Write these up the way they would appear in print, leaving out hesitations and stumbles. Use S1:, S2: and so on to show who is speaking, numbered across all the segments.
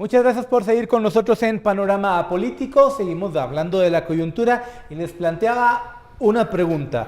S1: Muchas gracias por seguir con nosotros en Panorama Político. Seguimos hablando de la coyuntura y les planteaba una pregunta.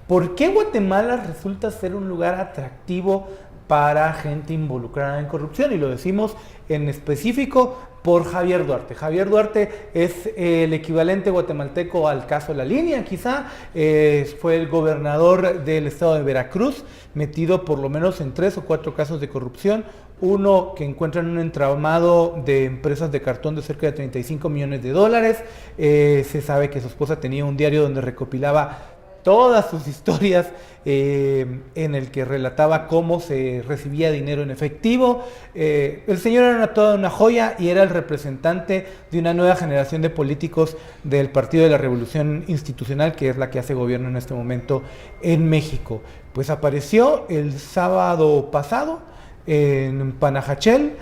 S1: ¿Por qué Guatemala resulta ser un lugar atractivo para gente involucrada en corrupción? Y lo decimos en específico por Javier Duarte. Javier Duarte es el equivalente guatemalteco al caso La Línea, quizá. Fue el gobernador del estado de Veracruz, metido por lo menos en 3 o 4 casos de corrupción. Uno que encuentra en un entramado de empresas de cartón de cerca de 35 millones de dólares. Se sabe que su esposa tenía un diario donde recopilaba todas sus historias, en el que relataba cómo se recibía dinero en efectivo. El señor era toda una joya y era el representante de una nueva generación de políticos del Partido de la Revolución Institucional, que es la que hace gobierno en este momento en México. Pues apareció el sábado pasado en Panajachel.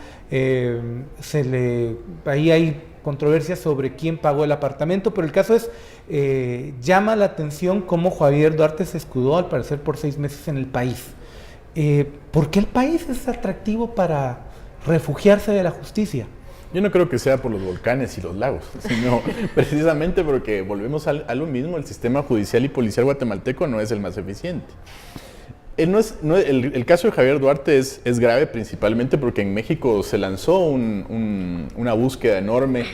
S1: Ahí hay controversias sobre quién pagó el apartamento, pero el caso es, llama la atención cómo Javier Duarte se escudó al parecer por 6 meses en el país. ¿Por qué el país es atractivo para refugiarse de la justicia?
S2: Yo no creo que sea por los volcanes y los lagos, sino precisamente porque volvemos a lo mismo. El sistema judicial y policial guatemalteco no es el más eficiente. El caso de Javier Duarte es grave principalmente porque en México se lanzó una búsqueda enorme,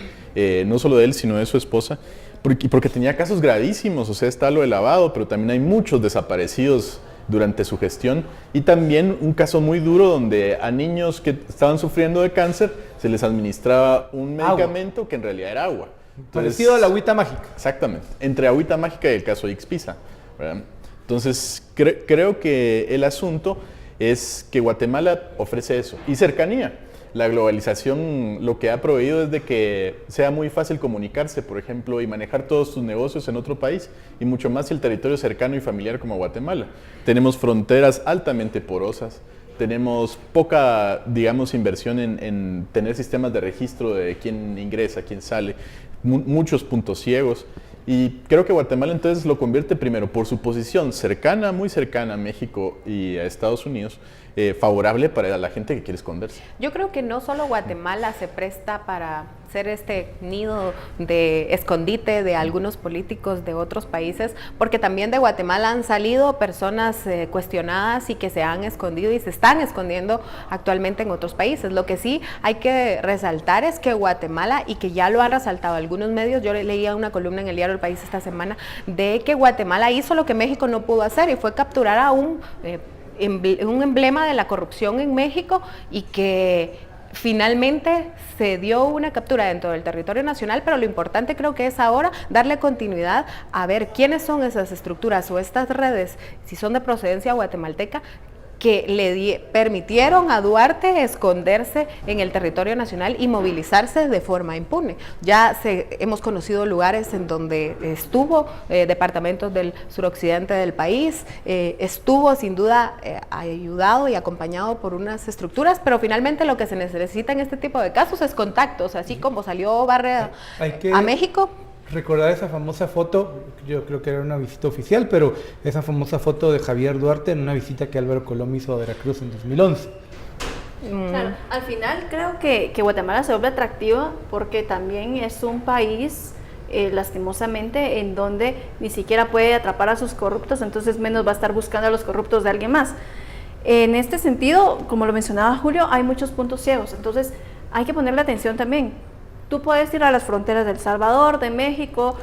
S2: no solo de él, sino de su esposa, porque tenía casos gravísimos. O sea, está lo de lavado, pero también hay muchos desaparecidos durante su gestión, y también un caso muy duro donde a niños que estaban sufriendo de cáncer se les administraba un medicamento que en realidad era agua.
S1: Entonces, parecido a la agüita mágica.
S2: Exactamente, entre agüita mágica y el caso de Ixpisa, ¿verdad? Entonces, creo que el asunto es que Guatemala ofrece eso. Y cercanía. La globalización lo que ha proveído es de que sea muy fácil comunicarse, por ejemplo, y manejar todos tus negocios en otro país, y mucho más si el territorio es cercano y familiar como Guatemala. Tenemos fronteras altamente porosas, tenemos poca, digamos, inversión en tener sistemas de registro de quién ingresa, quién sale, muchos puntos ciegos. Y creo que Guatemala entonces lo convierte primero por su posición cercana, muy cercana a México y a Estados Unidos, favorable para la gente que quiere esconderse.
S3: Yo creo que no solo Guatemala se presta para ser este nido de escondite de algunos políticos de otros países, porque también de Guatemala han salido personas cuestionadas y que se han escondido y se están escondiendo actualmente en otros países. Lo que sí hay que resaltar es que Guatemala, y que ya lo han resaltado algunos medios, yo leía una columna en el diario El País esta semana, de que Guatemala hizo lo que México no pudo hacer, y fue capturar a un emblema de la corrupción en México, y que finalmente se dio una captura dentro del territorio nacional. Pero lo importante creo que es ahora darle continuidad a ver quiénes son esas estructuras o estas redes, si son de procedencia guatemalteca, que le permitieron a Duarte esconderse en el territorio nacional y movilizarse de forma impune. Ya hemos conocido lugares en donde estuvo, departamentos del suroccidente del país, estuvo sin duda ayudado y acompañado por unas estructuras, pero finalmente lo que se necesita en este tipo de casos es contactos, así como salió Barre a México.
S1: Recordar esa famosa foto, yo creo que era una visita oficial, pero esa famosa foto de Javier Duarte en una visita que Álvaro Colom hizo a Veracruz en 2011.
S4: Claro, al final creo que Guatemala se vuelve atractiva porque también es un país, lastimosamente, en donde ni siquiera puede atrapar a sus corruptos, entonces menos va a estar buscando a los corruptos de alguien más. En este sentido, como lo mencionaba Julio, hay muchos puntos ciegos, entonces hay que ponerle atención también. Tú puedes ir a las fronteras de El Salvador, de México,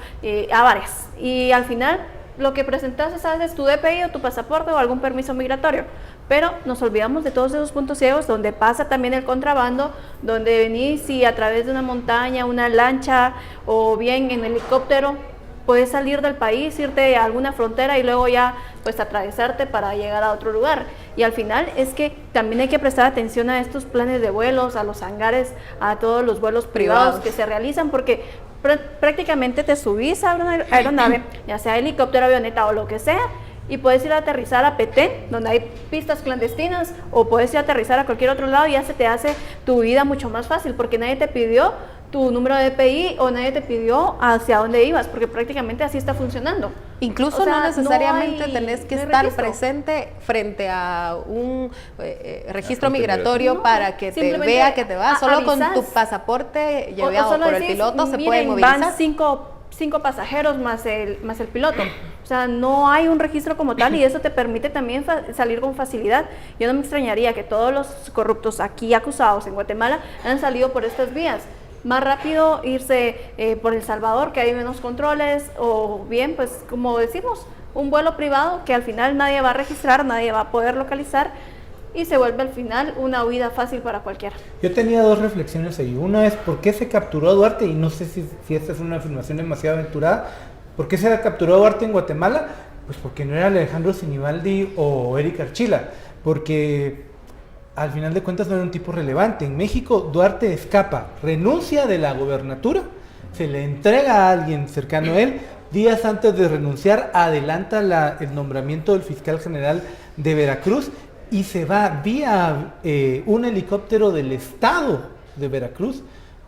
S4: a varias, y al final lo que presentas es tu DPI o tu pasaporte o algún permiso migratorio, pero nos olvidamos de todos esos puntos ciegos donde pasa también el contrabando, donde venís y a través de una montaña, una lancha o bien en helicóptero puedes salir del país, irte a alguna frontera y luego ya pues atravesarte para llegar a otro lugar. Y al final es que también hay que prestar atención a estos planes de vuelos, a los hangares, a todos los vuelos privados que se realizan, porque prácticamente te subís a una aeronave, ya sea helicóptero, avioneta o lo que sea, y puedes ir a aterrizar a Petén, donde hay pistas clandestinas, o puedes ir a aterrizar a cualquier otro lado y ya se te hace tu vida mucho más fácil, porque nadie te pidió tu número de DPI o nadie te pidió hacia dónde ibas, porque prácticamente así está funcionando.
S3: Incluso
S4: O sea,
S3: no necesariamente
S4: no
S3: tenés que
S4: no hay
S3: estar
S4: registro.
S3: presente frente a un registro
S2: Ante
S3: migratorio
S4: No,
S3: para que te
S4: simplemente
S3: vea que te vas. Solo con
S4: avisas.
S3: tu pasaporte
S4: O
S3: llevado
S4: solo
S3: por el
S4: decís,
S3: piloto se
S4: miren,
S3: puede movilizar.
S4: van cinco pasajeros más el piloto. O sea, no hay un registro como tal y eso te permite también salir con facilidad. Yo no me extrañaría que todos los corruptos aquí acusados en Guatemala han salido por estas vías. Más rápido irse por El Salvador, que hay menos controles, o bien, pues como decimos, un vuelo privado que al final nadie va a registrar, nadie va a poder localizar y se vuelve al final una huida fácil para cualquiera.
S1: Yo tenía dos reflexiones ahí. Una es por qué se capturó a Duarte, y no sé si esta es una afirmación demasiado aventurada. ¿Por qué se capturó a Duarte en Guatemala? Pues porque no era Alejandro Sinibaldi o Eric Archila, porque al final de cuentas no era un tipo relevante. En México Duarte escapa, renuncia de la gobernatura, se le entrega a alguien cercano a él, días antes de renunciar adelanta el nombramiento del fiscal general de Veracruz y se va vía un helicóptero del estado de Veracruz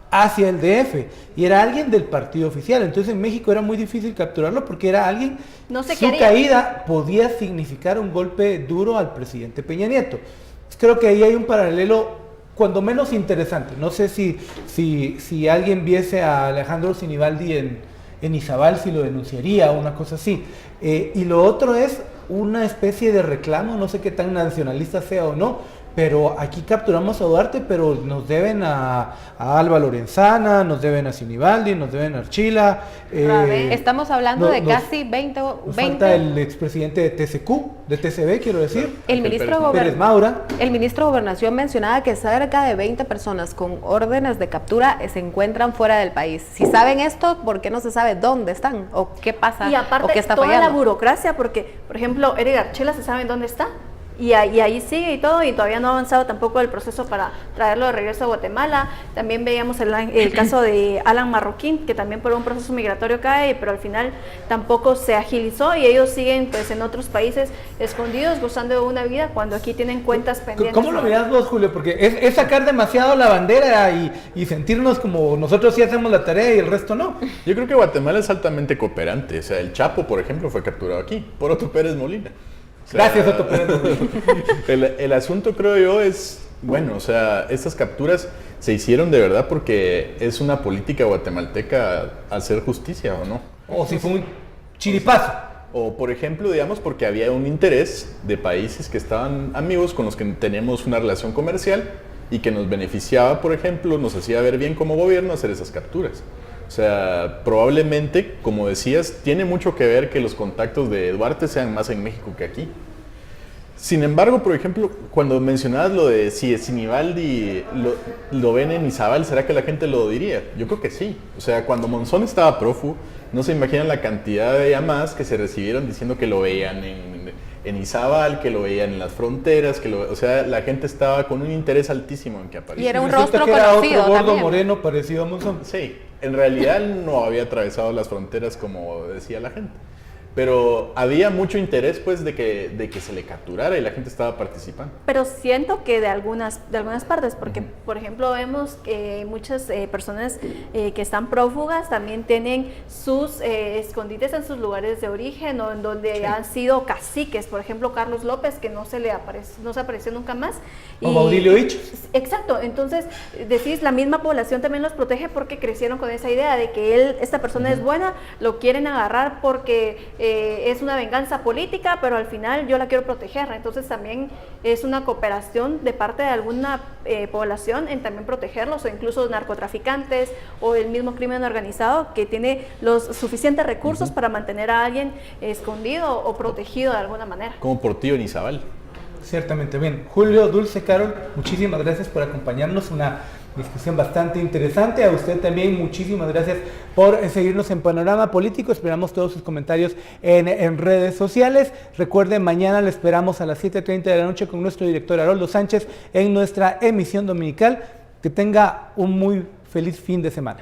S1: hacia el DF, y era alguien del partido oficial. Entonces en México era muy difícil capturarlo porque era alguien,
S4: No se
S1: su
S4: quería.
S1: caída podía significar un golpe duro al presidente Peña Nieto. Creo que ahí hay un paralelo cuando menos interesante. No sé si alguien viese a Alejandro Sinibaldi en Izabal, si lo denunciaría o una cosa así. Y lo otro es una especie de reclamo, no sé qué tan nacionalista sea o no, pero aquí capturamos a Duarte, pero nos deben a Alba Lorenzana, nos deben a Sinibaldi, nos deben a Archila.
S3: Estamos hablando
S1: no-
S3: de
S1: nos-
S3: casi 20,
S1: Nos falta el expresidente de TCQ, de TCB, quiero decir.
S3: El
S2: Ángel
S3: ministro,
S1: Pérez Maura.
S3: el ministro de Gobernación mencionaba que cerca de 20 personas con órdenes de captura se encuentran fuera del país. Si saben esto, ¿por qué no se sabe dónde están? ¿O qué pasa?
S4: Y aparte,
S3: ¿O qué está
S4: toda
S3: fallando?
S4: la burocracia, porque, por ejemplo, Eric Archila se sabe dónde está. Y ahí sigue y todo, y todavía no ha avanzado tampoco el proceso para traerlo de regreso a Guatemala. También veíamos el caso de Alan Marroquín, que también por un proceso migratorio cae, pero al final tampoco se agilizó y ellos siguen pues en otros países escondidos, gozando de una vida, cuando aquí tienen cuentas pendientes.
S1: ¿Cómo lo miras vos, Julio? Porque es sacar demasiado la bandera y sentirnos como nosotros sí hacemos la tarea y el resto no.
S2: Yo creo que Guatemala es altamente cooperante. O sea, el Chapo, por ejemplo, fue capturado aquí por Otto Pérez Molina. O sea,
S1: Gracias, Otto Pérez Molina.
S2: el asunto, creo yo, es, bueno, o sea, estas capturas se hicieron de verdad porque es una política guatemalteca hacer justicia, ¿o no?
S1: O si fue un chiripazo.
S2: O, por ejemplo, digamos, porque había un interés de países que estaban amigos con los que teníamos una relación comercial y que nos beneficiaba, por ejemplo, nos hacía ver bien como gobierno hacer esas capturas. O sea, probablemente, como decías, tiene mucho que ver que los contactos de Duarte sean más en México que aquí. Sin embargo, por ejemplo, cuando mencionabas lo de si Sinibaldi lo ven en Izabal, ¿será que la gente lo diría? Yo creo que sí. O sea, cuando Monzón estaba prófugo, no se imaginan la cantidad de llamadas que se recibieron diciendo que lo veían en Izabal, que lo veían en las fronteras, o sea, la gente estaba con un interés altísimo en que apareciera.
S3: Y era un
S1: Resulta
S3: rostro
S1: que era
S3: conocido
S1: otro gordo
S3: también.
S1: moreno parecido a Monzón.
S2: Sí, en realidad no había atravesado las fronteras como decía la gente. Pero había mucho interés pues de que se le capturara y la gente estaba participando.
S4: Pero siento que de algunas partes, porque por ejemplo vemos que muchas personas que están prófugas también tienen sus escondites en sus lugares de origen o en donde han sido caciques. Por ejemplo, Carlos López, que no se apareció nunca más.
S1: O Baudilio Ichos.
S4: Exacto, entonces decís, la misma población también los protege porque crecieron con esa idea de que esta persona es buena, lo quieren agarrar porque es una venganza política, pero al final yo la quiero proteger. Entonces también es una cooperación de parte de alguna población en también protegerlos, o incluso narcotraficantes o el mismo crimen organizado que tiene los suficientes recursos para mantener a alguien escondido o protegido de alguna manera.
S2: Como Portillo en Izabal.
S1: Ciertamente. Bien, Julio, Dulce, Carol, muchísimas gracias por acompañarnos. Una discusión bastante interesante. A usted también muchísimas gracias por seguirnos en Panorama Político. Esperamos todos sus comentarios en redes sociales. Recuerden, mañana le esperamos a las 7:30 de la noche con nuestro director Haroldo Sánchez en nuestra emisión dominical. Que tenga un muy feliz fin de semana.